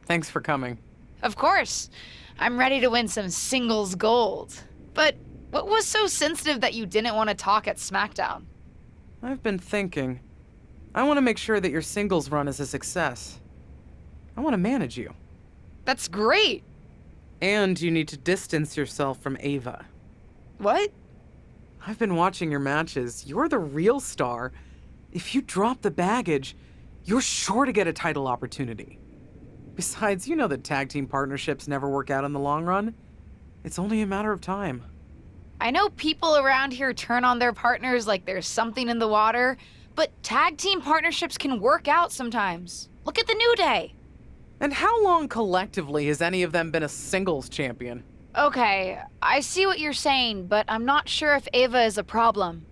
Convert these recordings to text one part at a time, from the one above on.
Thanks for coming. Of course. I'm ready to win some singles gold. But what was so sensitive that you didn't want to talk at SmackDown? I've been thinking. I want to make sure that your singles run is a success. I want to manage you. That's great! And you need to distance yourself from Ava. What? I've been watching your matches. You're the real star. If you drop the baggage, you're sure to get a title opportunity. Besides, you know that tag team partnerships never work out in the long run. It's only a matter of time. I know people around here turn on their partners like there's something in the water, but tag team partnerships can work out sometimes. Look at the New Day. And how long collectively has any of them been a singles champion? Okay, I see what you're saying, but I'm not sure if Ava is a problem.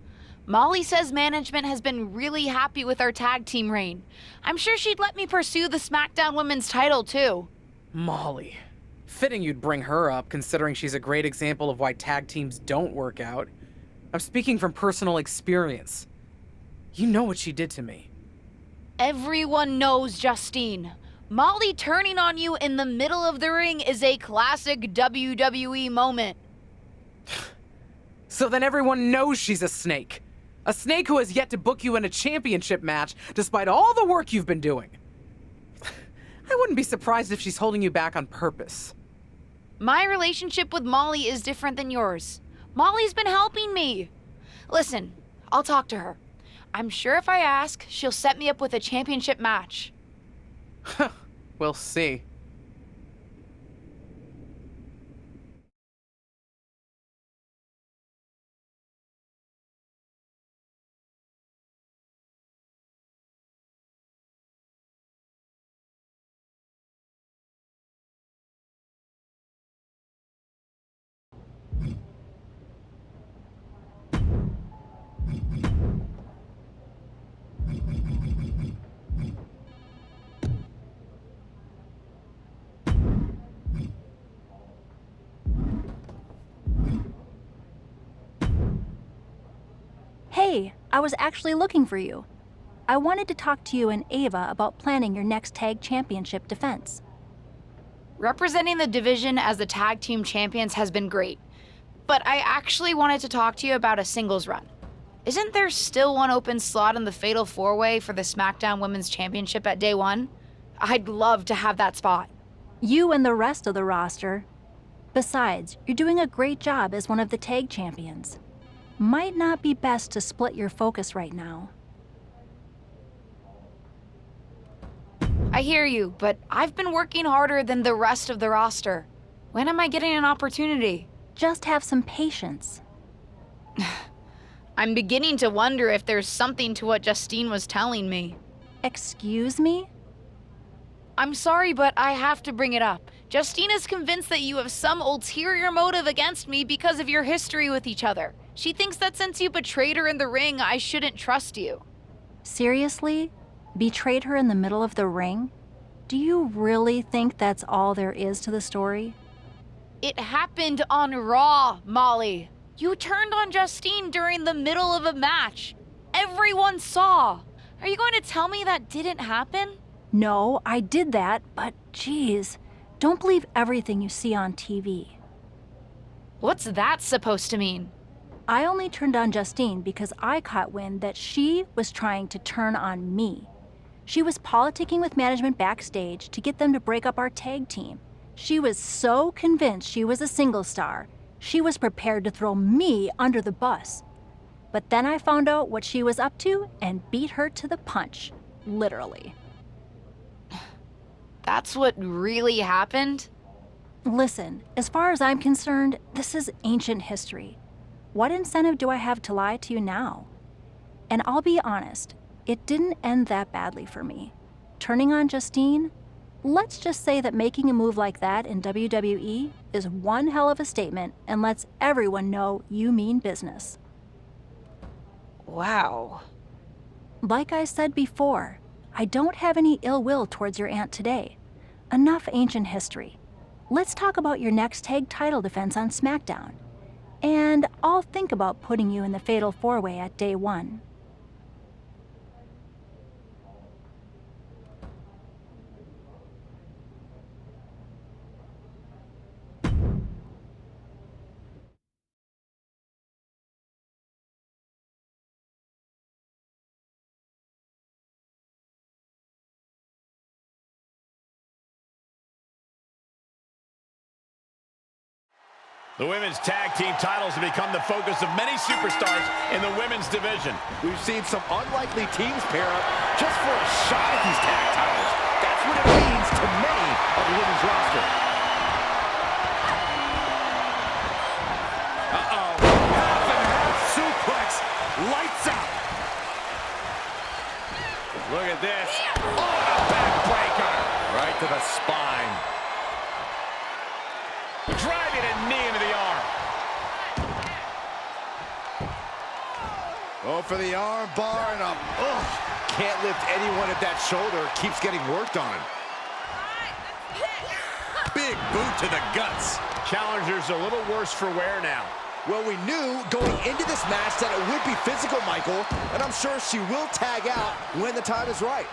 Molly says management has been really happy with our tag team reign. I'm sure she'd let me pursue the SmackDown Women's title, too. Molly. Fitting you'd bring her up, considering she's a great example of why tag teams don't work out. I'm speaking from personal experience. You know what she did to me. Everyone knows, Justine. Molly turning on you in the middle of the ring is a classic WWE moment. So then everyone knows she's a snake. A snake who has yet to book you in a championship match, despite all the work you've been doing. I wouldn't be surprised if she's holding you back on purpose. My relationship with Molly is different than yours. Molly's been helping me. Listen, I'll talk to her. I'm sure if I ask, she'll set me up with a championship match. We'll see. Hey, I was actually looking for you. I wanted to talk to you and Ava about planning your next tag championship defense. Representing the division as the tag team champions has been great, but I actually wanted to talk to you about a singles run. Isn't there still one open slot in the Fatal 4-Way for the SmackDown Women's Championship at Day 1? I'd love to have that spot. You and the rest of the roster. Besides, you're doing a great job as one of the tag champions. Might not be best to split your focus right now. I hear you, but I've been working harder than the rest of the roster. When am I getting an opportunity? Just have some patience. I'm beginning to wonder if there's something to what Justine was telling me. Excuse me? I'm sorry, but I have to bring it up. Justine is convinced that you have some ulterior motive against me because of your history with each other. She thinks that since you betrayed her in the ring, I shouldn't trust you. Seriously? Betrayed her in the middle of the ring? Do you really think that's all there is to the story? It happened on Raw, Molly. You turned on Justine during the middle of a match. Everyone saw. Are you going to tell me that didn't happen? No, I did that, but geez, don't believe everything you see on TV. What's that supposed to mean? I only turned on Justine because I caught wind that she was trying to turn on me. She was politicking with management backstage to get them to break up our tag team. She was so convinced she was a single star, she was prepared to throw me under the bus. But then I found out what she was up to and beat her to the punch, literally. That's what really happened? Listen, as far as I'm concerned, this is ancient history. What incentive do I have to lie to you now? And I'll be honest, it didn't end that badly for me. Turning on Justine? Let's just say that making a move like that in WWE is one hell of a statement and lets everyone know you mean business. Wow. Like I said before, I don't have any ill will towards your aunt today. Enough ancient history. Let's talk about your next tag title defense on SmackDown. And I'll think about putting you in the Fatal 4-Way at Day 1. The women's tag team titles have become the focus of many superstars in the women's division. We've seen some unlikely teams pair up just for a shot at these tag titles. That's what it means to many of the women's roster. Uh-oh. Half and half suplex. Lights out. Look at this. Oh, a backbreaker. Right to the spine. Driving a knee into the arm. Oh, for the arm bar and up. Oh, can't lift anyone at that shoulder. Keeps getting worked on. Big boot to the guts. Challenger's a little worse for wear now. Well, we knew going into this match that it would be physical, Michael, and I'm sure she will tag out when the time is right.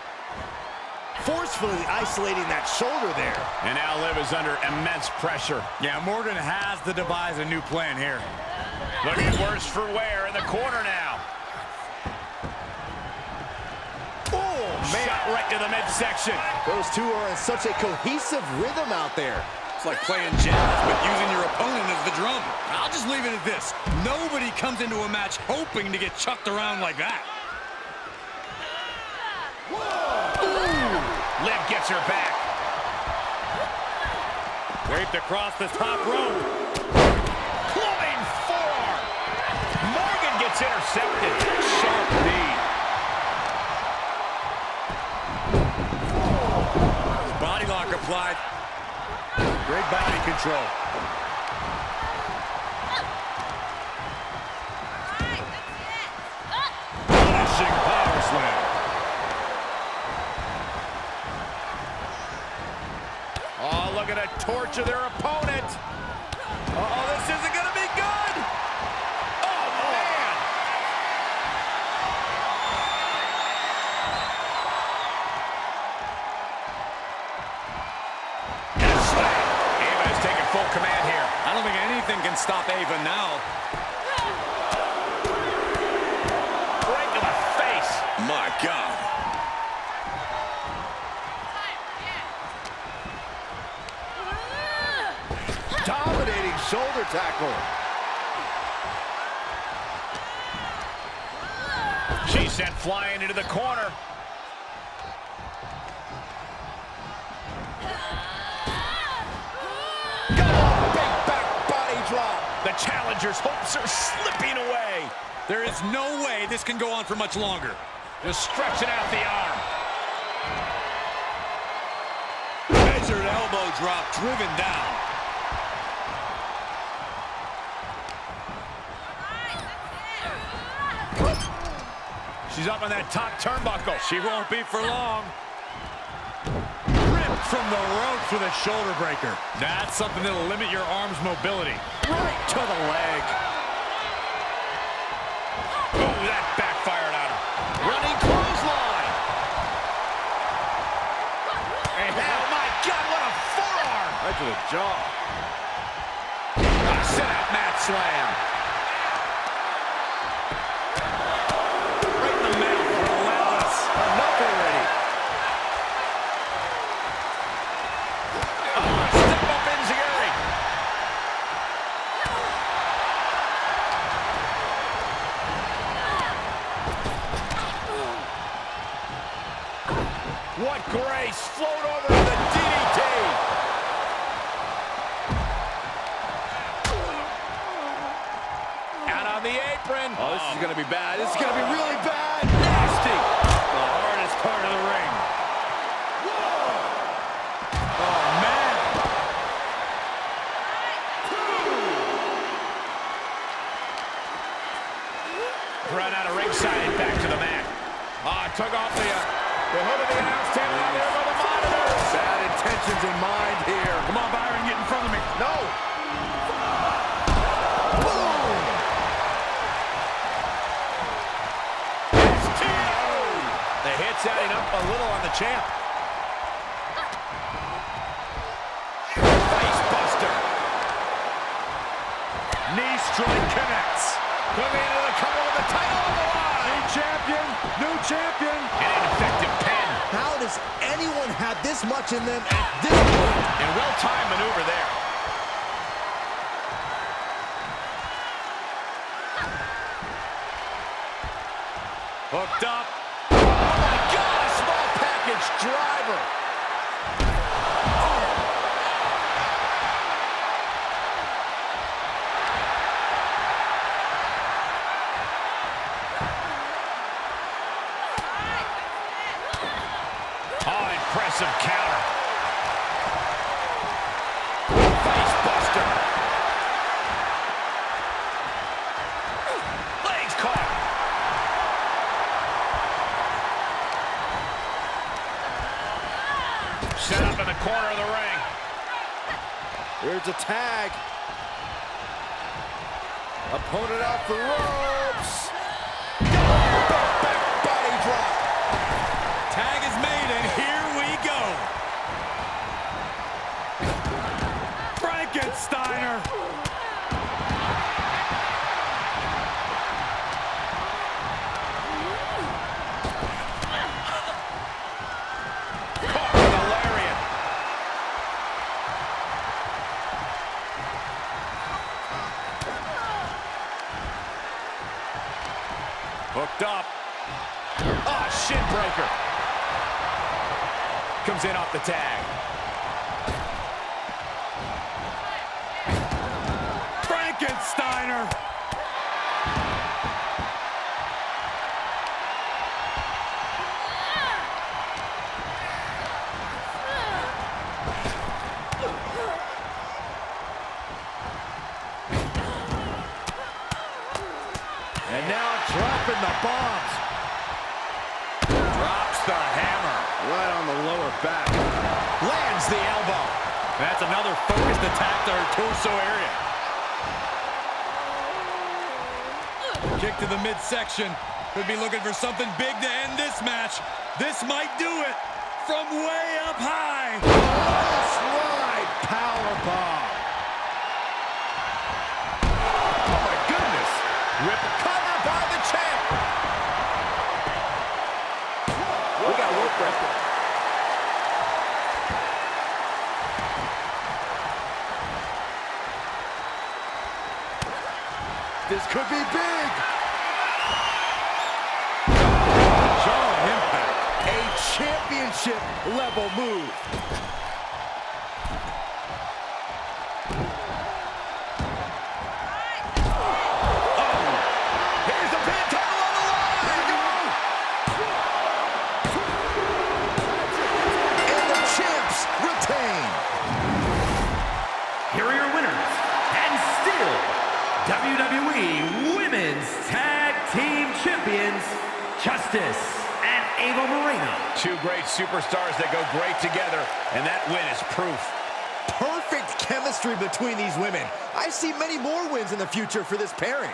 Forcefully isolating that shoulder there. And now Liv is under immense pressure. Yeah, Morgan has to devise a new plan here. Looking worse for wear in the corner now. Oh, man. Shot right to the midsection. Those two are in such a cohesive rhythm out there. It's like playing jazz, but using your opponent as the drum. I'll just leave it at this. Nobody comes into a match hoping to get chucked around like that. Liv gets her back. Draped across the top rope. Clubbing forearm. Morgan gets intercepted. Sharp knee. Body lock applied. Great body control. Punishing power slam. Oh, look at a torture their opponent. Uh-oh, this isn't going to be good. Oh, man. And a slam. Ava is taking full command here. I don't think anything can stop Ava now. Right to the face. My God. Dominating shoulder tackle. She's sent flying into the corner. Go on, big back body drop. The challenger's hopes are slipping away. There is no way this can go on for much longer. Just stretching out the arm. Measured elbow drop, driven down. She's up on that top turnbuckle. She won't be for long. Ripped from the ropes with a shoulder breaker. That's something that'll limit your arm's mobility. Right to the leg. Oh, that backfired on her. Running clothesline. Oh, my God, what a forearm. Right to the jaw. A sit-out mat slam. Right in the mouth. Relentless. Enough already. Step up enziguri. What grace. Float over to the DDT. Out on the apron. Oh, this is going to be bad. This is going to be really bad. Nasty. The hardest part of the ring. Oh, man. Run out of ringside and back to the mat. Took off the hood of the announce table out there by the monitors. Bad intentions in mind here. Come on, Byron, get in front of me. No. Boom. The hit's adding up a little on the champ. Face buster. Knee strike connects. Coming into the cover with the title on the line. New champion, new champion. An ineffective pin. How does anyone have this much in them at this point? And well-timed maneuver there. Hooked up. Oh my God, a small package driver. Oh, impressive counter. Face buster. Legs caught. Set up in the corner of the ring. Here's a tag. Opponent off the ropes. Back body drop. Tag is made, and here we go. Frankensteiner. Caught with a lariat. Hooked up. Ah, shin breaker. Comes in off the tag. Frankensteiner. And now dropping the bombs. Drops the hammer. Right on the lower back. Lands the elbow. That's another focused attack to her torso area. Kick to the midsection. Could be looking for something big to end this match. This might do it from way up high. That's right. Powerbomb. Oh my goodness. Rip cover by the champ. We got rope breaker. This could be big. Strong impact. A championship level move. Here's the pin title on the line. And the champs retain. Here are your winners, and still WWE Women's Tag Team Champions, Justice and Ava Moreno. Two great superstars that go great together, and that win is proof. Perfect chemistry between these women. I see many more wins in the future for this pairing.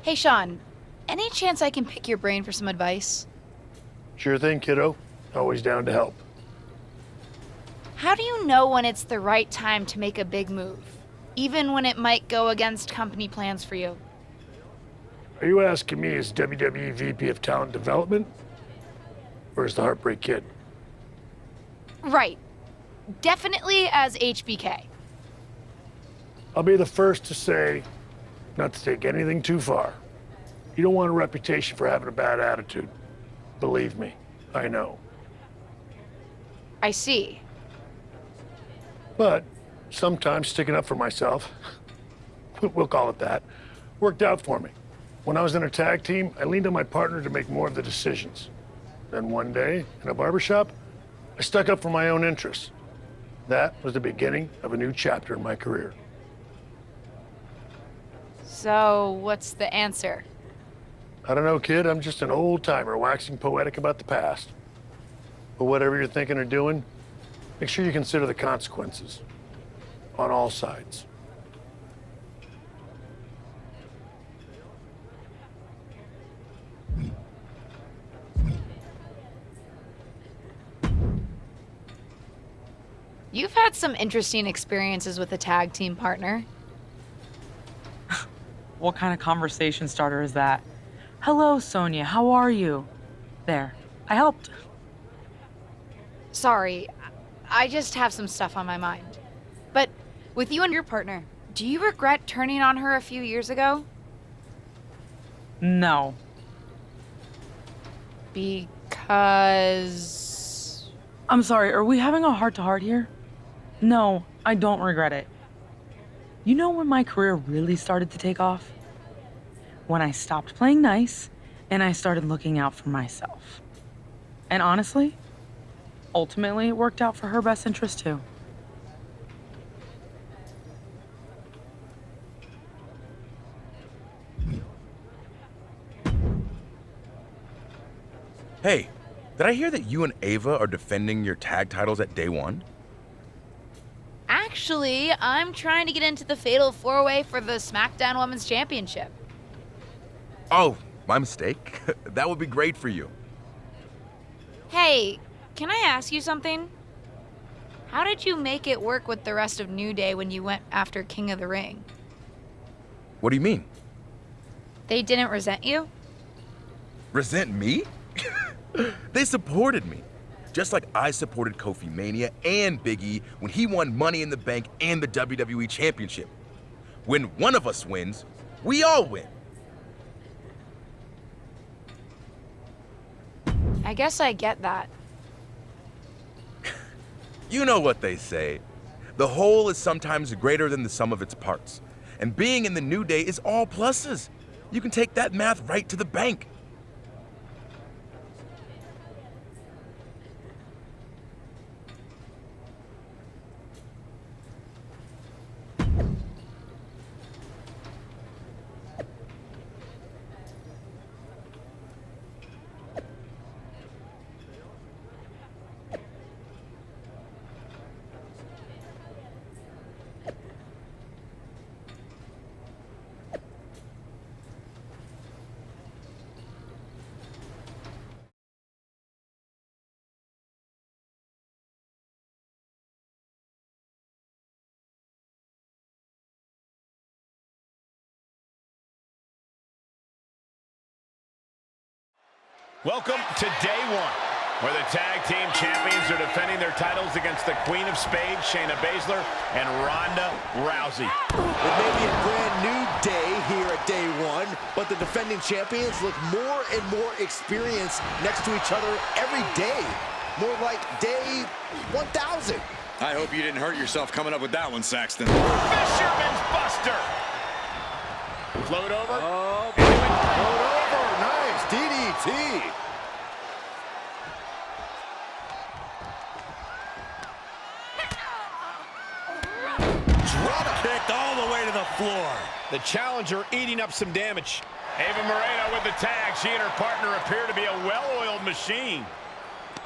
Hey, Shawn. Any chance I can pick your brain for some advice? Sure thing, kiddo. Always down to help. How do you know when it's the right time to make a big move, even when it might go against company plans for you? Are you asking me as WWE VP of Talent Development? Or as the Heartbreak Kid? Right. Definitely as HBK. I'll be the first to say not to take anything too far. You don't want a reputation for having a bad attitude. Believe me, I know. I see. But sometimes sticking up for myself, we'll call it that, worked out for me. When I was in a tag team, I leaned on my partner to make more of the decisions. Then one day, in a barbershop, I stuck up for my own interests. That was the beginning of a new chapter in my career. So, what's the answer? I don't know, kid. I'm just an old-timer waxing poetic about the past. But whatever you're thinking or doing, make sure you consider the consequences on all sides. You've had some interesting experiences with a tag team partner. What kind of conversation starter is that? Hello, Sonya, how are you? There, I helped. Sorry, I just have some stuff on my mind. But with you and your partner, do you regret turning on her a few years ago? No. Because... I'm sorry, are we having a heart-to-heart here? No, I don't regret it. You know when my career really started to take off? When I stopped playing nice and I started looking out for myself. And honestly, ultimately it worked out for her best interest too. Hey, did I hear that you and Ava are defending your tag titles at day one? Actually, I'm trying to get into the Fatal 4-Way for the SmackDown Women's Championship. Oh, my mistake. That would be great for you. Hey, can I ask you something? How did you make it work with the rest of New Day when you went after King of the Ring? What do you mean? They didn't resent you? Resent me? They supported me. Just like I supported Kofi Mania and Big E when he won Money in the Bank and the WWE Championship. When one of us wins, we all win. I guess I get that. You know what they say. The whole is sometimes greater than the sum of its parts. And being in the New Day is all pluses. You can take that math right to the bank. Welcome to day one, where the tag team champions are defending their titles against the Queen of Spades, Shayna Baszler, and Rhonda Rousey. It may be a brand new day here at day one, but the defending champions look more and more experienced next to each other every day. More like day 1,000. I hope you didn't hurt yourself coming up with that one, Saxton. Fisherman's Buster. Float over. Oh, float over. Nice. DDT. Kicked all the way to the floor. The challenger eating up some damage. Ava Moreno with the tag. She and her partner appear to be a well-oiled machine.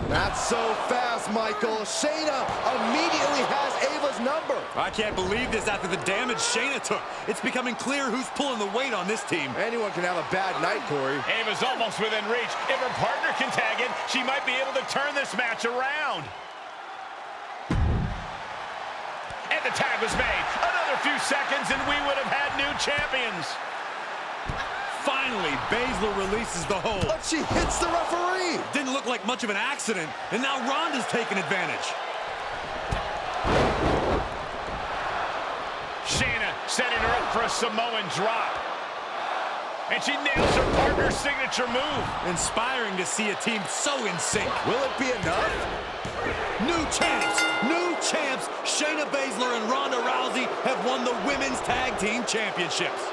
Not so fast, Michael. Shayna immediately has Ava's number. I can't believe this after the damage Shayna took. It's becoming clear who's pulling the weight on this team. Anyone can have a bad night, Corey. Ava's almost within reach. If her partner can tag in, she might be able to turn this match around. And the tag was made. Another few seconds and we would have had new champions. Finally, Baszler releases the hold. But she hits the referee. Didn't look like much of an accident, and now Rhonda's taking advantage. Shayna setting her up for a Samoan drop. And she nails her partner's signature move. Inspiring to see a team so in sync. Will it be enough? New champs! New champs! Shayna Baszler and Rhonda Rousey have won the Women's Tag Team Championships.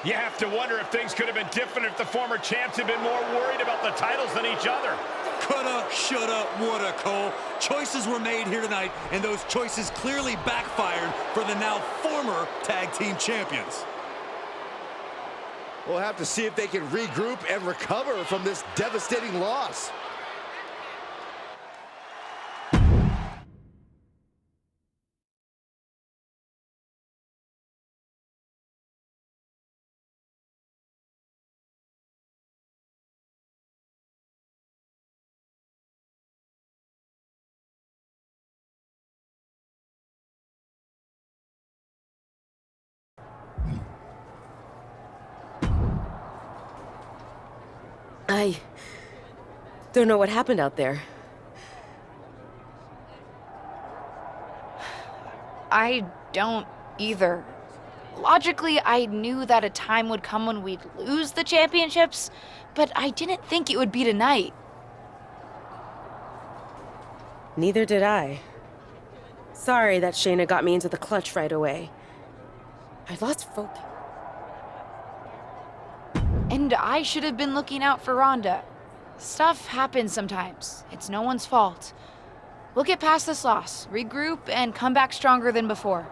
You have to wonder if things could have been different if the former champs had been more worried about the titles than each other. Coulda, shoulda, woulda, Cole. Choices were made here tonight, and those choices clearly backfired for the now former tag team champions. We'll have to see if they can regroup and recover from this devastating loss. I don't know what happened out there. I don't either. Logically, I knew that a time would come when we'd lose the championships, but I didn't think it would be tonight. Neither did I. Sorry that Shayna got me into the clutch right away. I lost focus. And I should have been looking out for Rhonda. Stuff happens sometimes. It's no one's fault. We'll get past this loss, regroup, and come back stronger than before.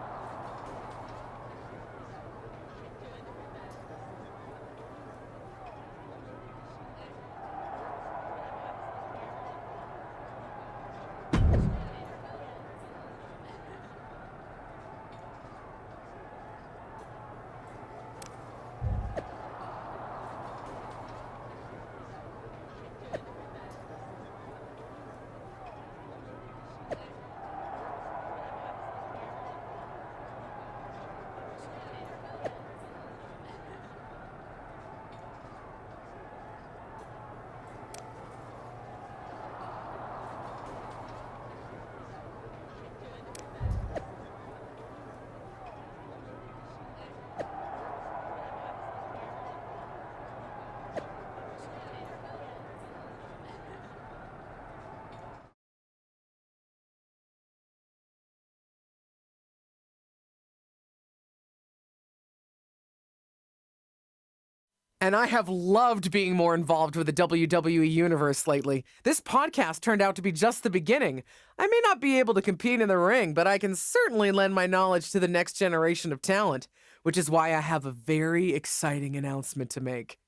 And I have loved being more involved with the WWE Universe lately. This podcast turned out to be just the beginning. I may not be able to compete in the ring, but I can certainly lend my knowledge to the next generation of talent, which is why I have a very exciting announcement to make.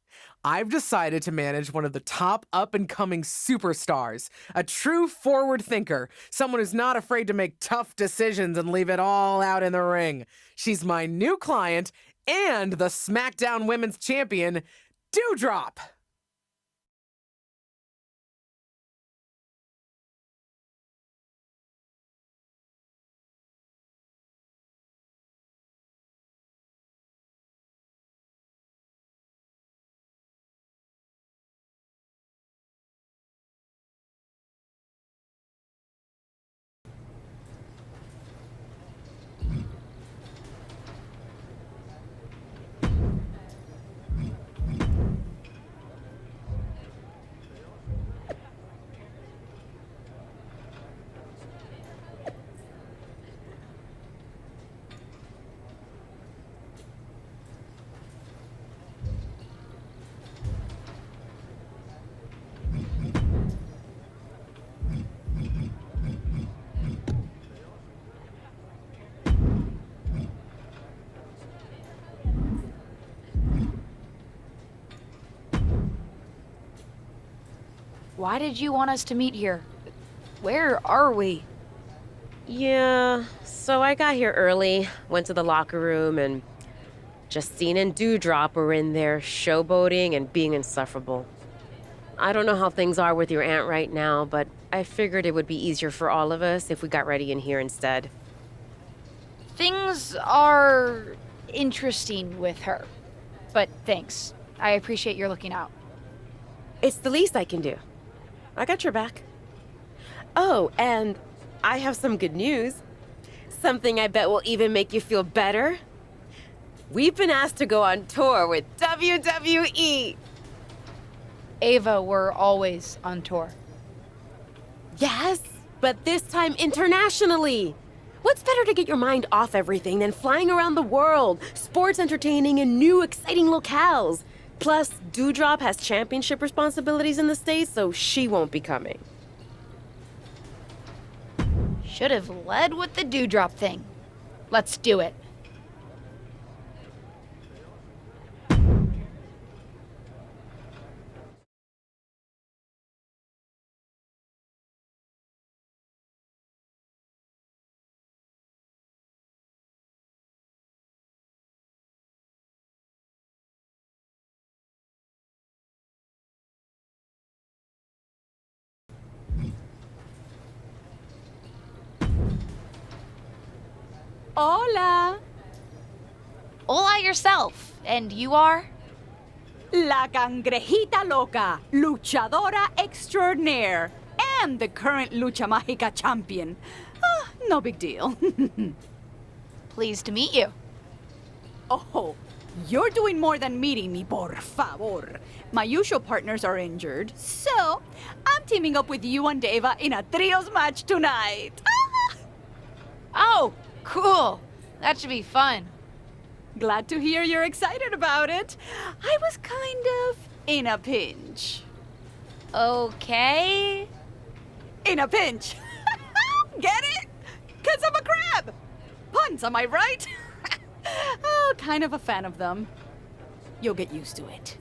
I've decided to manage one of the top up-and-coming superstars, a true forward thinker, someone who's not afraid to make tough decisions and leave it all out in the ring. She's my new client and the SmackDown Women's Champion, Doudrop. why did you want us to meet here? Where are we? Yeah, so I got here early, went to the locker room, and Justine and Dewdrop were in there showboating and being insufferable. I don't know how things are with your aunt right now, but I figured it would be easier for all of us if we got ready in here instead. Things are interesting with her. But thanks. I appreciate your looking out. It's the least I can do. I got your back. Oh, and I have some good news. Something I bet will even make you feel better. We've been asked to go on tour with WWE. Ava, we're always on tour. Yes, but this time internationally. What's better to get your mind off everything than flying around the world, sports entertaining in new exciting locales? Plus, Dewdrop has championship responsibilities in the States, so she won't be coming. Should have led with the Dewdrop thing. Let's do it. Hola, Hola yourself. And you are? la cangrejita loca, luchadora extraordinaire, and the current Lucha Mágica champion. No big deal. Pleased to meet you. Oh, you're doing more than meeting me, por favor. My usual partners are injured, so I'm teaming up with you and Deva in a trios match tonight. Oh, cool. That should be fun. Glad to hear you're excited about it. I was kind of in a pinch. Okay. In a pinch. Get it? 'Cause I'm a crab. Puns, am I right? Oh, kind of a fan of them. You'll get used to it.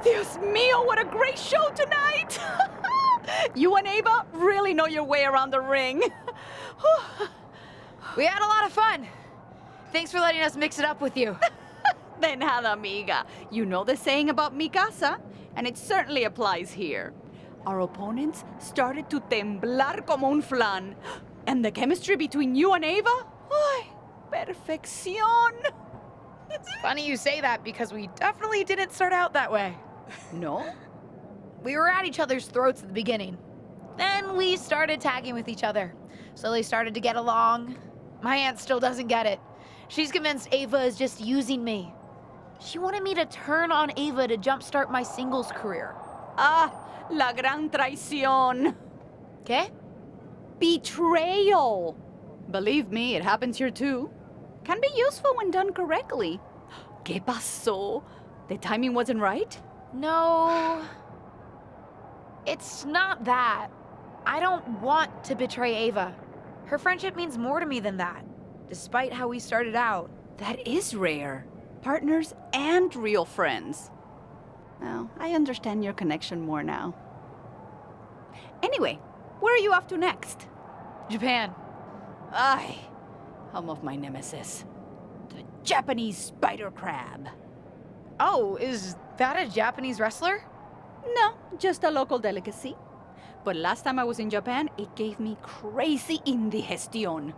Dios mío, what a great show tonight! You and Ava really know your way around the ring. We had a lot of fun. Thanks for letting us mix it up with you. De nada, amiga. You know the saying about mi casa, and it certainly applies here. Our opponents started to temblar como un flan. And the chemistry between you and Ava? Ay, perfección. It's funny you say that because we definitely didn't start out that way. No? We were at each other's throats at the beginning. Then we started tagging with each other. Slowly started to get along. My aunt still doesn't get it. She's convinced Ava is just using me. She wanted me to turn on Ava to jumpstart my singles career. Ah, la gran traición. ¿Qué? Betrayal. Believe me, it happens here too. Can be useful when done correctly. ¿Qué pasó? The timing wasn't right? No. It's not that. I don't want to betray Ava. Her friendship means more to me than that, despite how we started out. That is rare. Partners and real friends. Well, I understand your connection more now. Anyway, where are you off to next? Japan. Ay, home of my nemesis. The Japanese spider crab. Oh, is that a Japanese wrestler? No, just a local delicacy. But last time I was in Japan, it gave me crazy indigestion.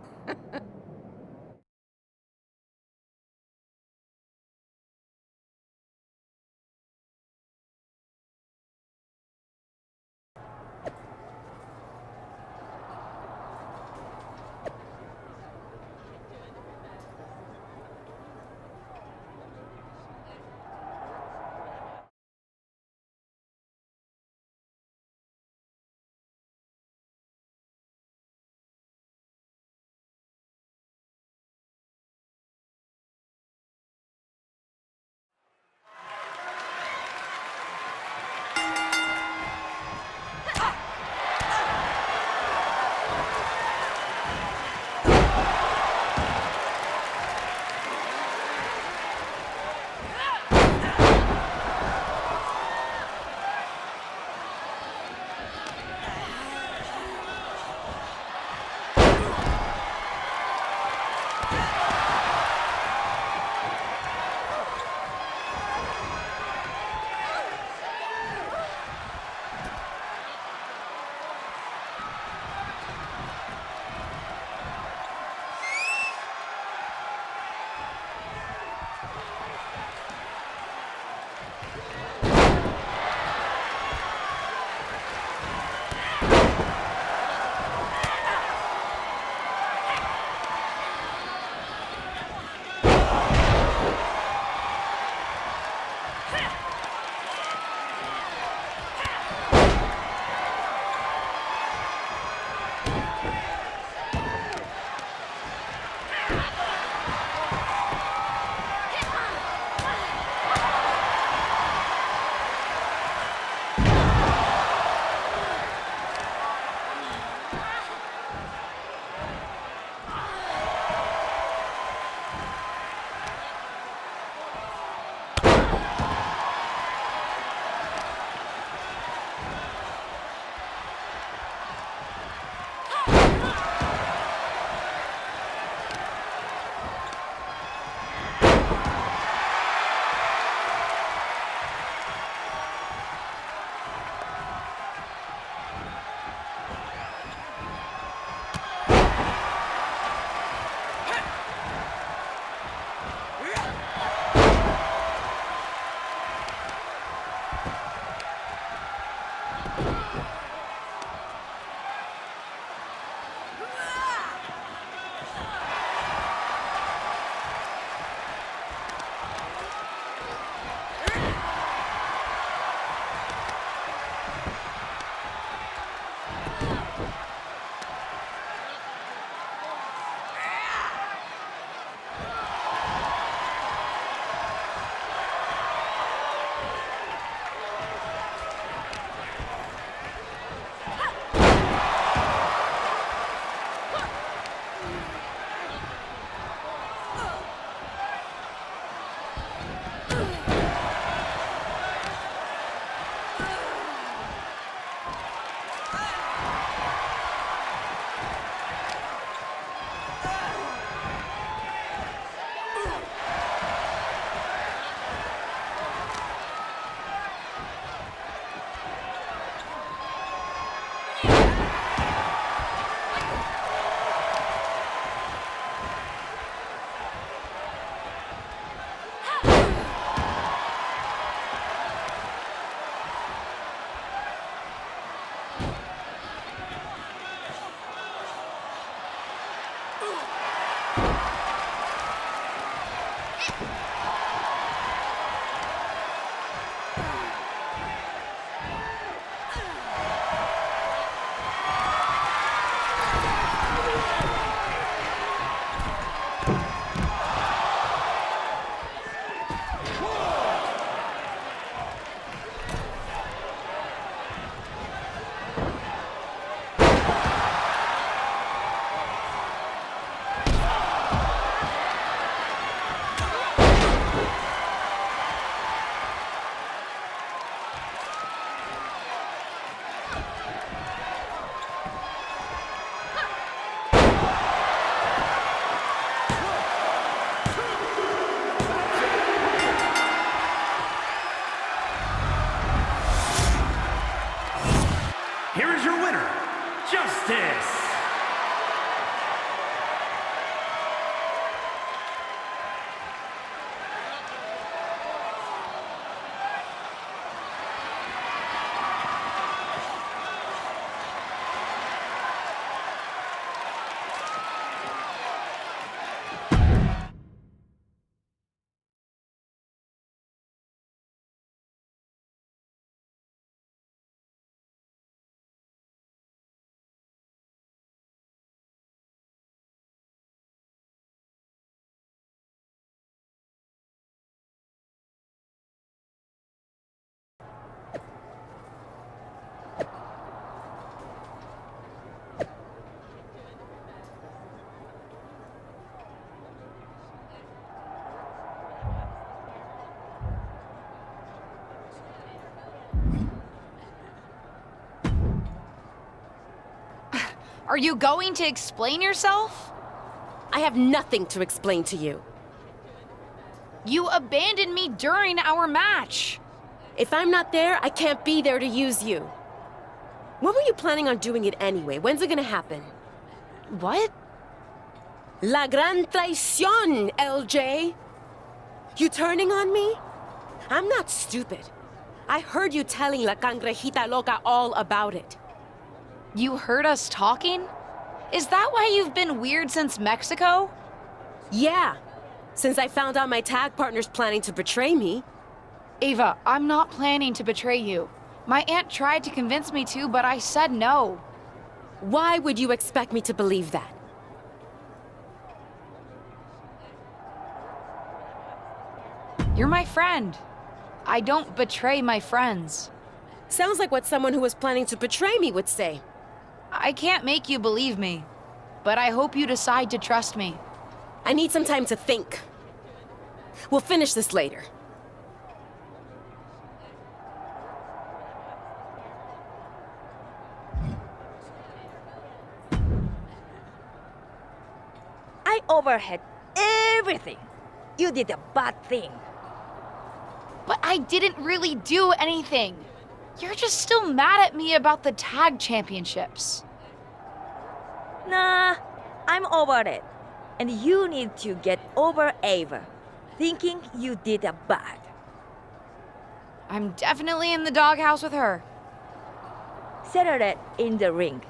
Here is your winner, Justice. Are you going to explain yourself? I have nothing to explain to you. You abandoned me during our match. If I'm not there, I can't be there to use you. When were you planning on doing it anyway? When's it gonna happen? What? La gran traición, LJ! You turning on me? I'm not stupid. I heard you telling La Cangrejita Loca all about it. You heard us talking? Is that why you've been weird since Mexico? Yeah, since I found out my tag partner's planning to betray me. Ava, I'm not planning to betray you. My aunt tried to convince me to, but I said no. Why would you expect me to believe that? You're my friend. I don't betray my friends. Sounds like what someone who was planning to betray me would say. I can't make you believe me, but I hope you decide to trust me. I need some time to think. We'll finish this later. I overheard everything. You did a bad thing. But I didn't really do anything. You're just still mad at me about the tag championships. Nah, I'm over it. And you need to get over Ava, thinking you did a bad. I'm definitely in the doghouse with her. Settle it in the ring.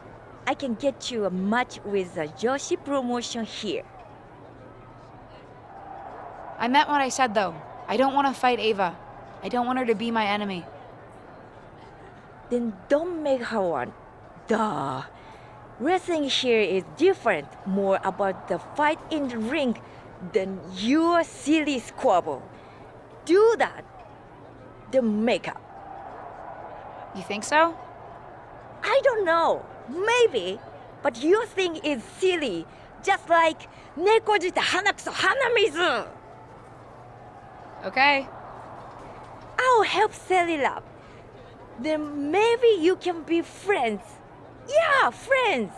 I can get you a match with the Joshi promotion here. I meant what I said, though. I don't want to fight Ava. I don't want her to be my enemy. Then don't make her one. Duh. Wrestling here is different, more about the fight in the ring than your silly squabble. Do that, then make up. You think so? I don't know. Maybe. But your thing is silly. Just like Nekojita Hanakuso Hanamizu. Okay. I'll help set it up. Then maybe you can be friends. Yeah, friends.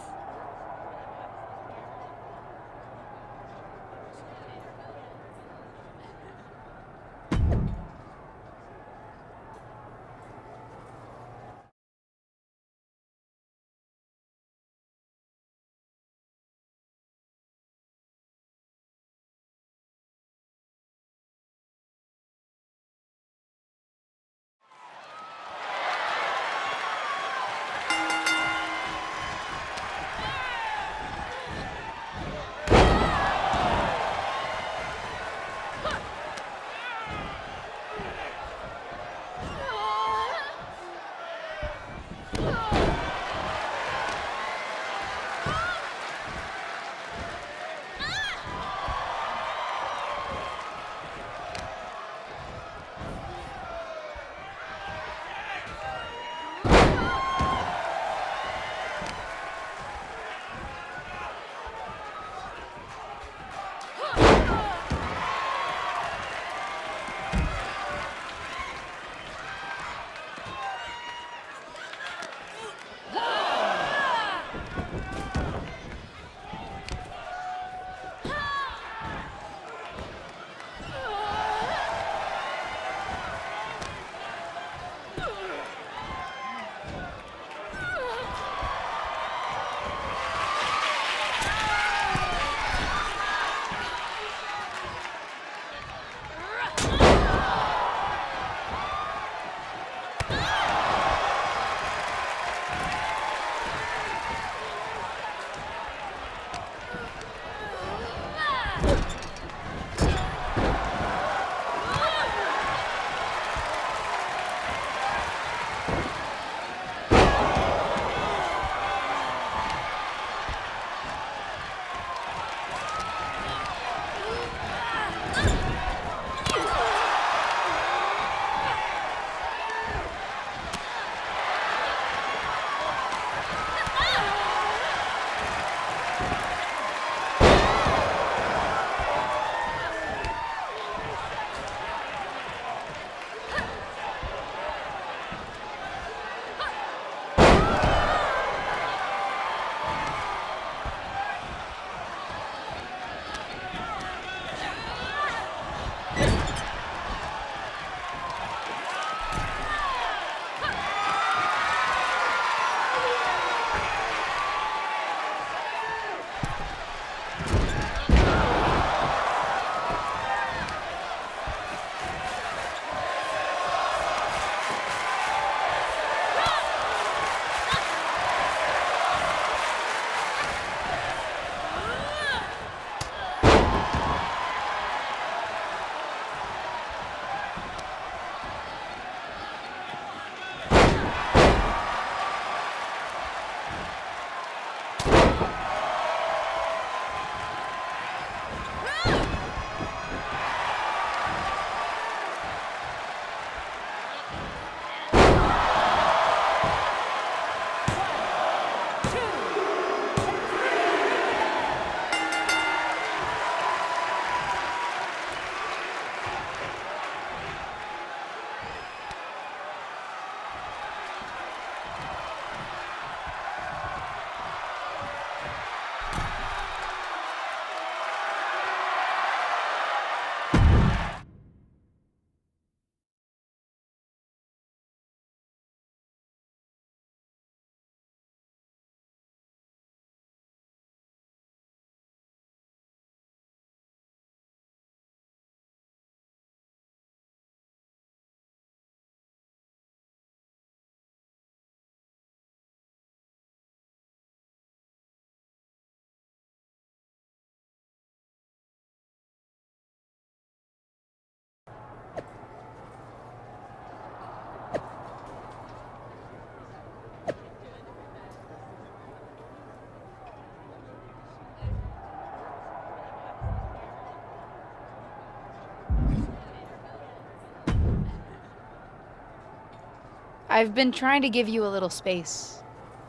I've been trying to give you a little space.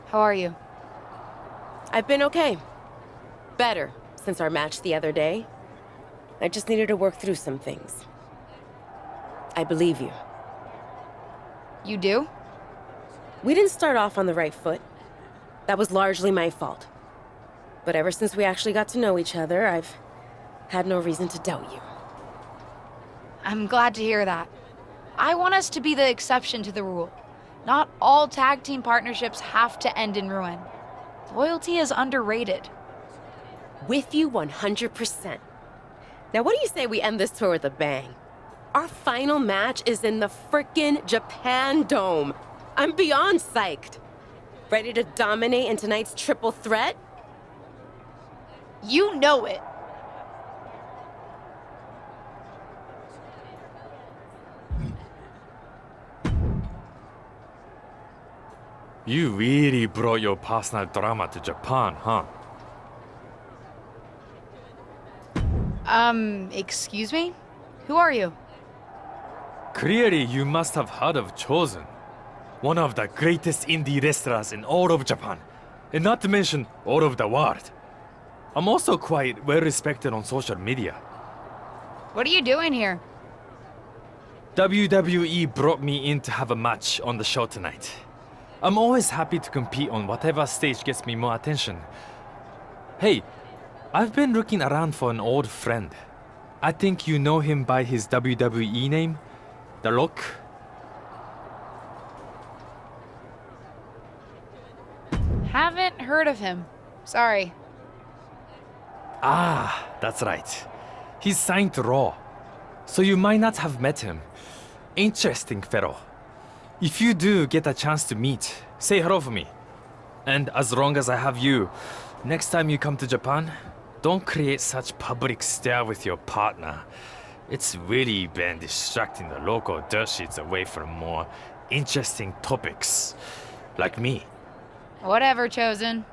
How are you? I've been okay. Better since our match the other day. I just needed to work through some things. I believe you. You do? We didn't start off on the right foot. That was largely my fault. But ever since we actually got to know each other, I've had no reason to doubt you. I'm glad to hear that. I want us to be the exception to the rule. Not all tag team partnerships have to end in ruin. Loyalty is underrated. With you 100%. Now what do you say we end this tour with a bang? Our final match is in the frickin' Japan Dome. I'm beyond psyched. Ready to dominate in tonight's triple threat? You know it. You really brought your personal drama to Japan, huh? Excuse me? Who are you? Clearly, you must have heard of Chosen, one of the greatest indie wrestlers in all of Japan, and not to mention all of the world. I'm also quite well respected on social media. What are you doing here? WWE brought me in to have a match on the show tonight. I'm always happy to compete on whatever stage gets me more attention. Hey, I've been looking around for an old friend. I think you know him by his WWE name, The Rock. Haven't heard of him. Sorry. Ah, that's right. He's signed to Raw, so you might not have met him. Interesting fellow. If you do get a chance to meet, say hello for me. And as long as I have you, next time you come to Japan, don't create such public stir with your partner. It's really been distracting the local dirt sheets away from more interesting topics, like me. Whatever, Chosen.